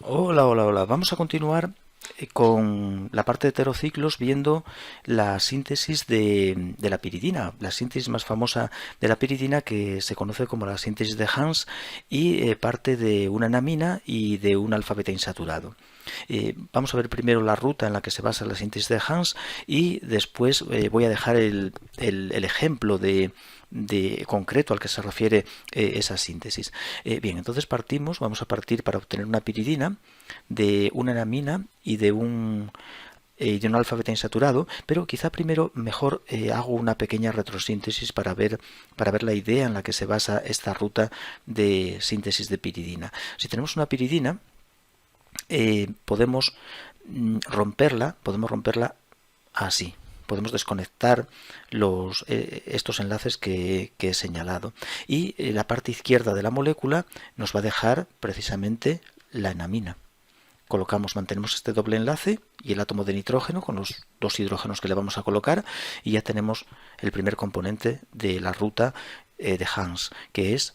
Hola, hola, hola. Vamos a continuar con la parte de heterociclos viendo la síntesis de la piridina, la síntesis más famosa de la piridina que se conoce como la síntesis de Hans y parte de una enamina y de un alfa beta insaturado. Vamos a ver primero la ruta en la que se basa la síntesis de Hans y después voy a dejar el ejemplo de concreto al que se refiere esa síntesis. Bien, entonces vamos a partir para obtener una piridina de una enamina y de un alfa beta insaturado, pero quizá primero mejor hago una pequeña retrosíntesis para ver la idea en la que se basa esta ruta de síntesis de piridina. Si tenemos una piridina, podemos podemos romperla así. Podemos desconectar estos enlaces que he señalado. Y la parte izquierda de la molécula nos va a dejar precisamente la enamina. Mantenemos este doble enlace y el átomo de nitrógeno con los dos hidrógenos que le vamos a colocar y ya tenemos el primer componente de la ruta de Hans, que es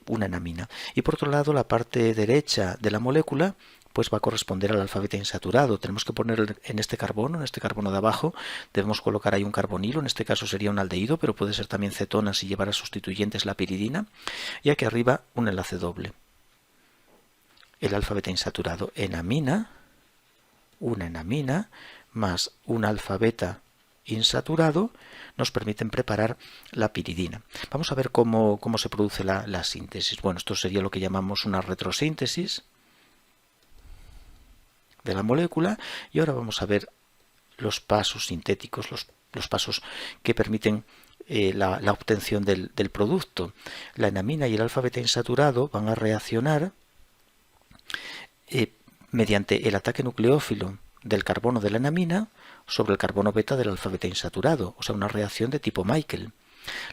una enamina. Y por otro lado, la parte derecha de la molécula pues va a corresponder al alfa beta insaturado. Tenemos que poner en este carbono de abajo, debemos colocar ahí un carbonilo, en este caso sería un aldehído, pero puede ser también cetona si llevara sustituyentes la piridina, y aquí arriba un enlace doble. El alfa beta insaturado enamina, una enamina más un alfa beta insaturado nos permiten preparar la piridina. Vamos a ver cómo se produce la síntesis. Bueno, esto sería lo que llamamos una retrosíntesis de la molécula y ahora vamos a ver los pasos sintéticos, los pasos que permiten la obtención del producto. La enamina y el alfa beta insaturado van a reaccionar mediante el ataque nucleófilo del carbono de la enamina sobre el carbono beta del alfa beta insaturado, o sea, una reacción de tipo Michael.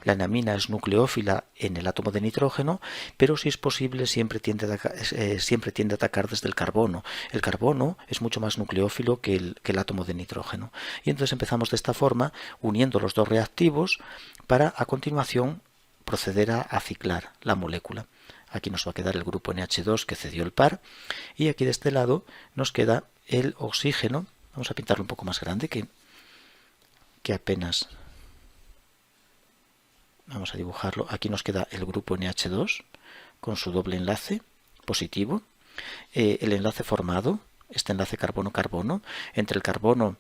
La enamina es nucleófila en el átomo de nitrógeno, pero si es posible siempre tiende a atacar desde el carbono. El carbono es mucho más nucleófilo que el átomo de nitrógeno. Y entonces empezamos de esta forma, uniendo los dos reactivos, para a continuación proceder a ciclar la molécula. Aquí nos va a quedar el grupo NH2 que cedió el par y aquí de este lado nos queda el oxígeno. Vamos a pintarlo un poco más grande que apenas. Vamos a dibujarlo. Aquí nos queda el grupo NH2 con su doble enlace positivo. El enlace formado, este enlace carbono-carbono, entre el carbono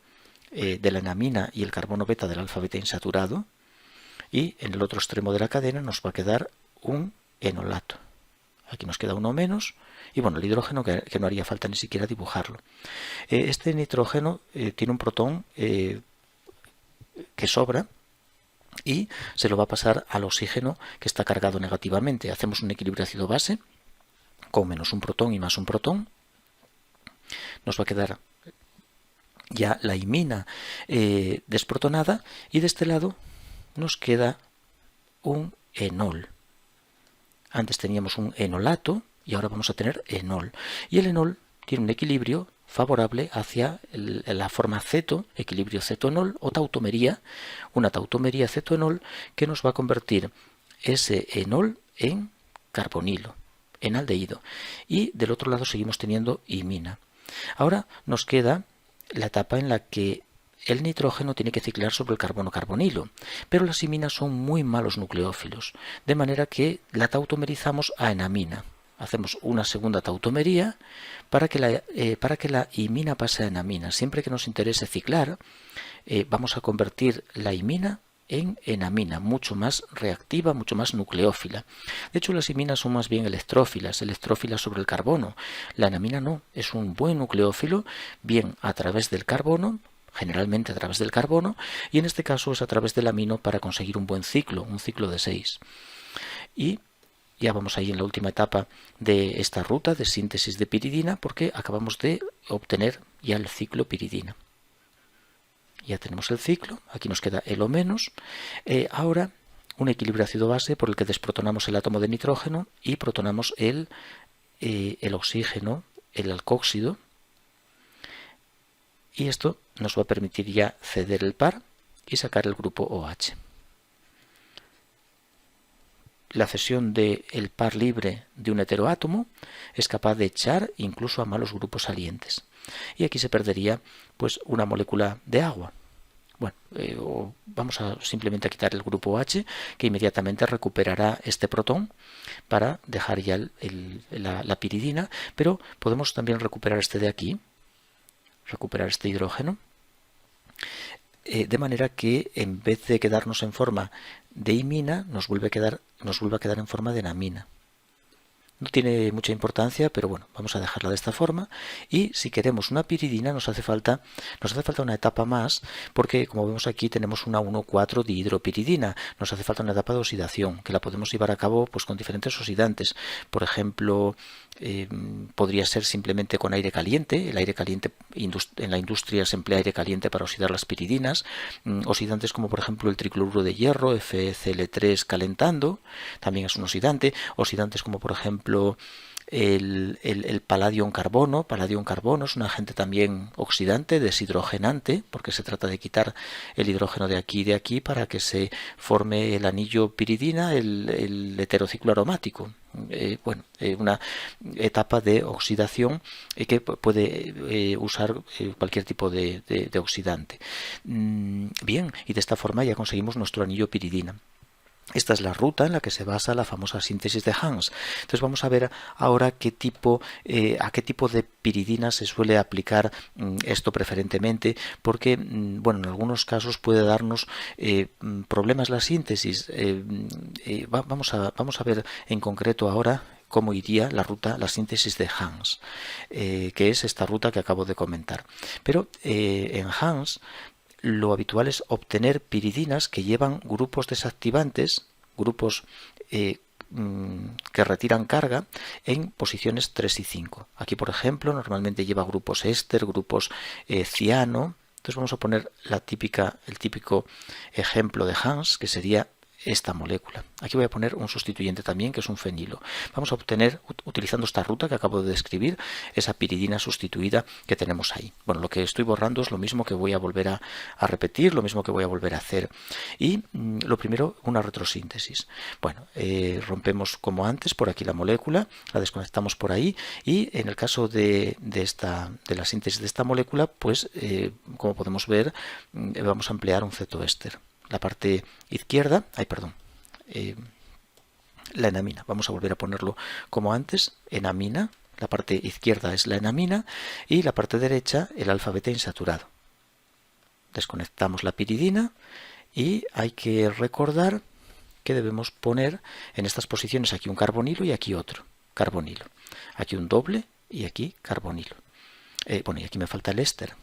de la enamina y el carbono beta del alfa beta insaturado. Y en el otro extremo de la cadena nos va a quedar un enolato. Aquí nos queda uno menos. Y bueno, el hidrógeno que no haría falta ni siquiera dibujarlo. Este nitrógeno tiene un protón que sobra y se lo va a pasar al oxígeno que está cargado negativamente. Hacemos un equilibrio ácido-base con menos un protón y más un protón. Nos va a quedar ya la imina desprotonada y de este lado nos queda un enol. Antes teníamos un enolato y ahora vamos a tener enol. Y el enol tiene un equilibrio favorable hacia la forma ceto, equilibrio ceto-enol o tautomería, una tautomería ceto-enol que nos va a convertir ese enol en carbonilo, en aldehído. Y del otro lado seguimos teniendo imina. Ahora nos queda la etapa en la que el nitrógeno tiene que ciclar sobre el carbono-carbonilo, pero las iminas son muy malos nucleófilos, de manera que la tautomerizamos a enamina. Hacemos una segunda tautomería para que la imina pase a enamina. Siempre que nos interese ciclar, vamos a convertir la imina en enamina, mucho más reactiva, mucho más nucleófila. De hecho, las iminas son más bien electrófilas sobre el carbono. La enamina no, es un buen nucleófilo, bien a través del carbono, generalmente a través del carbono, y en este caso es a través del amino para conseguir un buen ciclo, un ciclo de 6. Y ya vamos ahí en la última etapa de esta ruta de síntesis de piridina porque acabamos de obtener ya el ciclo piridina. Ya tenemos el ciclo, aquí nos queda el O menos. Ahora un equilibrio ácido-base por el que desprotonamos el átomo de nitrógeno y protonamos el oxígeno, el alcóxido. Y esto nos va a permitir ya ceder el par y sacar el grupo OH. la cesión del par libre de un heteroátomo es capaz de echar incluso a malos grupos salientes. Y aquí se perdería pues una molécula de agua. Bueno, vamos a simplemente quitar el grupo H, que inmediatamente recuperará este protón para dejar ya la piridina, pero podemos también recuperar este de aquí, recuperar este hidrógeno, de manera que en vez de quedarnos en forma de imina, nos vuelve a quedar en forma de enamina. No tiene mucha importancia, pero bueno, vamos a dejarla de esta forma. Y si queremos una piridina nos hace falta una etapa más, porque como vemos aquí tenemos una 1,4 dihidropiridina. Nos hace falta una etapa de oxidación, que la podemos llevar a cabo pues con diferentes oxidantes. Por ejemplo, podría ser simplemente con aire caliente. El aire caliente, en la industria se emplea aire caliente para oxidar las piridinas. Oxidantes como por ejemplo el tricloruro de hierro, FeCl3 calentando, también es un oxidante. Oxidantes como por ejemplo el paladio carbono. Paladio carbono es un agente también oxidante, deshidrogenante, porque se trata de quitar el hidrógeno de aquí para que se forme el anillo piridina, el heterociclo aromático. Una etapa de oxidación que puede usar cualquier tipo de oxidante. Bien, y de esta forma ya conseguimos nuestro anillo piridina. Esta es la ruta en la que se basa la famosa síntesis de Hans. Entonces vamos a ver ahora a qué tipo de piridina se suele aplicar esto preferentemente, porque en algunos casos puede darnos problemas la síntesis. Vamos a ver en concreto ahora cómo iría la síntesis de Hans, que es esta ruta que acabo de comentar. Pero en Hans lo habitual es obtener piridinas que llevan grupos desactivantes, grupos que retiran carga en posiciones 3 y 5. Aquí, por ejemplo, normalmente lleva grupos éster, grupos ciano. Entonces vamos a poner el típico ejemplo de Hans, que sería esta molécula. Aquí voy a poner un sustituyente también, que es un fenilo. Vamos a obtener, utilizando esta ruta que acabo de describir, esa piridina sustituida que tenemos ahí. Bueno, lo que estoy borrando es lo mismo que voy a volver a repetir, lo mismo que voy a volver a hacer. Y lo primero, una retrosíntesis. Bueno, rompemos como antes por aquí la molécula, la desconectamos por ahí, y en el caso de la síntesis de esta molécula, pues como podemos ver, vamos a emplear un cetoéster. La parte izquierda, la enamina. Vamos a volver a ponerlo como antes, enamina. La parte izquierda es la enamina y la parte derecha el alfa beta insaturado. Desconectamos la piridina y hay que recordar que debemos poner en estas posiciones aquí un carbonilo y aquí otro carbonilo. Aquí un doble y aquí carbonilo. Y aquí me falta el éster.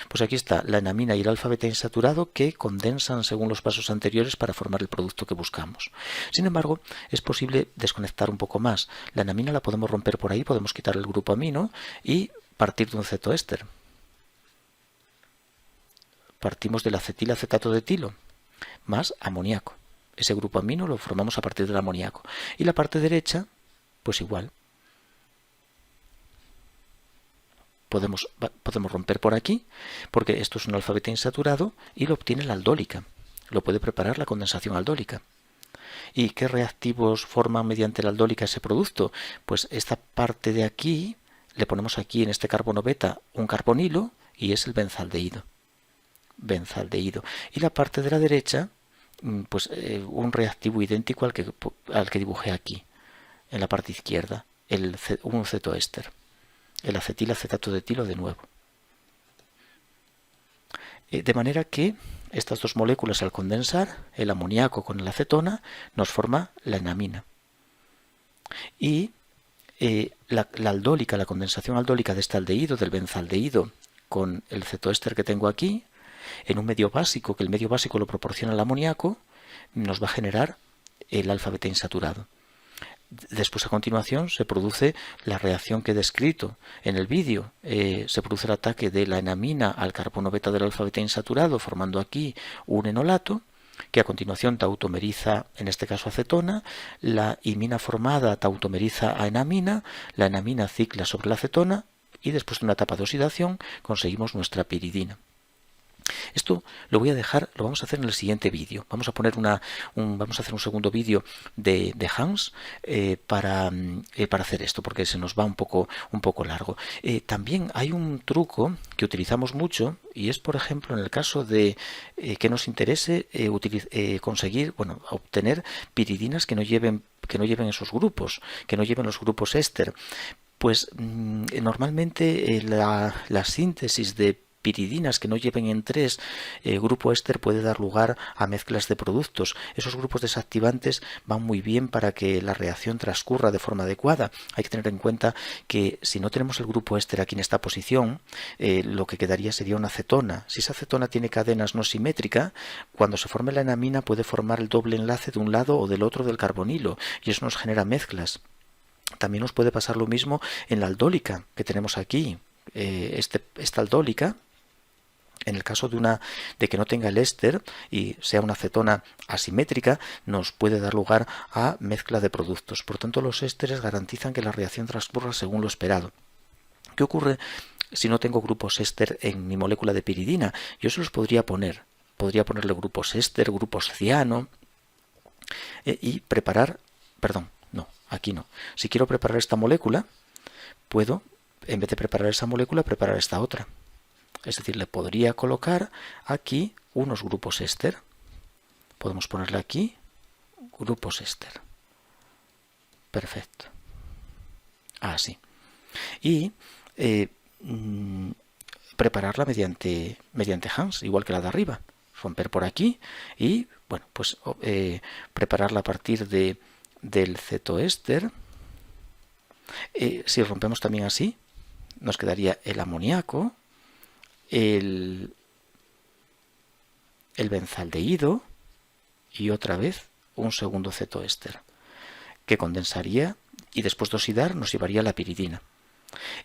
Pues aquí está la enamina y el alfa beta insaturado que condensan según los pasos anteriores para formar el producto que buscamos. Sin embargo, es posible desconectar un poco más. La enamina la podemos romper por ahí, podemos quitar el grupo amino y partir de un cetoéster. Partimos del acetilacetato de etilo más amoníaco. Ese grupo amino lo formamos a partir del amoníaco. Y la parte derecha, pues igual. Podemos romper por aquí, porque esto es un alfa beta insaturado y lo obtiene la aldólica. Lo puede preparar la condensación aldólica. ¿Y qué reactivos forman mediante la aldólica ese producto? Pues esta parte de aquí, le ponemos aquí en este carbono beta un carbonilo y es el benzaldehído. Y la parte de la derecha, pues un reactivo idéntico al que dibujé aquí, en la parte izquierda, un cetoéster. El acetilacetato de etilo de nuevo. De manera que estas dos moléculas al condensar, el amoníaco con la acetona, nos forma la enamina. Y la aldólica, la condensación aldólica de este aldehído, del benzaldehído, con el cetoéster que tengo aquí, en un medio básico, que el medio básico lo proporciona el amoníaco, nos va a generar el alfa beta insaturado. Después, a continuación, se produce la reacción que he descrito en el vídeo. Se produce el ataque de la enamina al carbono beta del alfa beta insaturado, formando aquí un enolato, que a continuación tautomeriza, en este caso acetona. La imina formada tautomeriza a enamina, la enamina cicla sobre la acetona y después de una etapa de oxidación conseguimos nuestra piridina. Esto lo voy a dejar, lo vamos a hacer en el siguiente vídeo. Vamos a poner vamos a hacer un segundo vídeo de Hans para hacer esto, porque se nos va un poco largo. También hay un truco que utilizamos mucho y es, por ejemplo, en el caso de que nos interese conseguir, bueno, obtener piridinas que no lleven esos grupos, que no lleven los grupos éster. Pues normalmente la síntesis de piridinas que no lleven en 3 grupo éster puede dar lugar a mezclas de productos. Esos grupos desactivantes van muy bien para que la reacción transcurra de forma adecuada. Hay que tener en cuenta que si no tenemos el grupo éster aquí en esta posición, lo que quedaría sería una acetona. Si esa acetona tiene cadenas no simétricas, cuando se forme la enamina puede formar el doble enlace de un lado o del otro del carbonilo y eso nos genera mezclas. También nos puede pasar lo mismo en la aldólica que tenemos aquí. Esta aldólica, en el caso de que no tenga el éster y sea una acetona asimétrica, nos puede dar lugar a mezcla de productos. Por tanto, los ésteres garantizan que la reacción transcurra según lo esperado. ¿Qué ocurre si no tengo grupos éster en mi molécula de piridina? Yo se los podría poner. Podría ponerle grupos éster, grupos ciano y preparar... Perdón, no, aquí no. Si quiero preparar esta molécula, puedo, en vez de preparar esa molécula, preparar esta otra. Es decir, le podría colocar aquí unos grupos éster. Podemos ponerle aquí grupos éster. Perfecto. Así. Y prepararla mediante Hans, igual que la de arriba. Romper por aquí y, bueno, pues prepararla a partir del cetoéster. Si rompemos también así, nos quedaría el amoníaco, el benzaldehído y otra vez un segundo cetoéster que condensaría y después de oxidar nos llevaría a la piridina.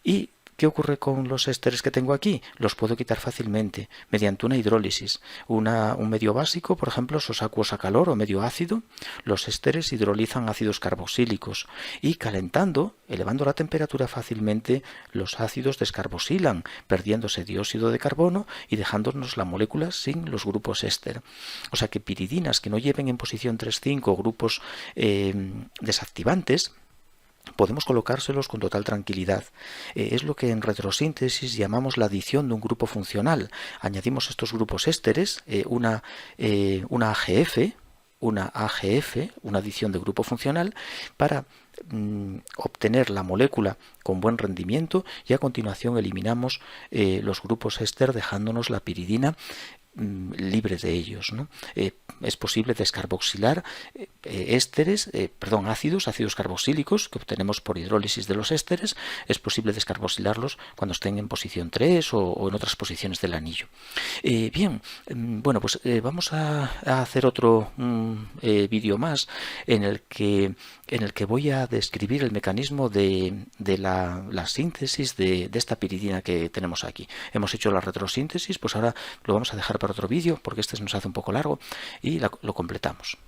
¿Y qué ocurre con los ésteres que tengo aquí? Los puedo quitar fácilmente mediante una hidrólisis. Un medio básico, por ejemplo, sos acuosa calor o medio ácido. Los ésteres hidrolizan ácidos carboxílicos y calentando, elevando la temperatura fácilmente, los ácidos descarbosilan, perdiéndose dióxido de carbono y dejándonos la molécula sin los grupos éster. O sea que piridinas que no lleven en posición 3,5 grupos desactivantes, podemos colocárselos con total tranquilidad. Es lo que en retrosíntesis llamamos la adición de un grupo funcional. Añadimos estos grupos ésteres, una AGF, una adición de grupo funcional, para obtener la molécula con buen rendimiento y a continuación eliminamos los grupos éster dejándonos la piridina libre de ellos, ¿no? Es posible descarboxilar ácidos carboxílicos que obtenemos por hidrólisis de los ésteres. Es posible descarboxilarlos cuando estén en posición 3 o en otras posiciones del anillo. Bien, bueno, pues vamos a hacer otro vídeo más en el que voy a describir el mecanismo de la síntesis de esta piridina que tenemos aquí. Hemos hecho la retrosíntesis, pues ahora lo vamos a dejar para otro vídeo porque este nos hace un poco largo y lo completamos.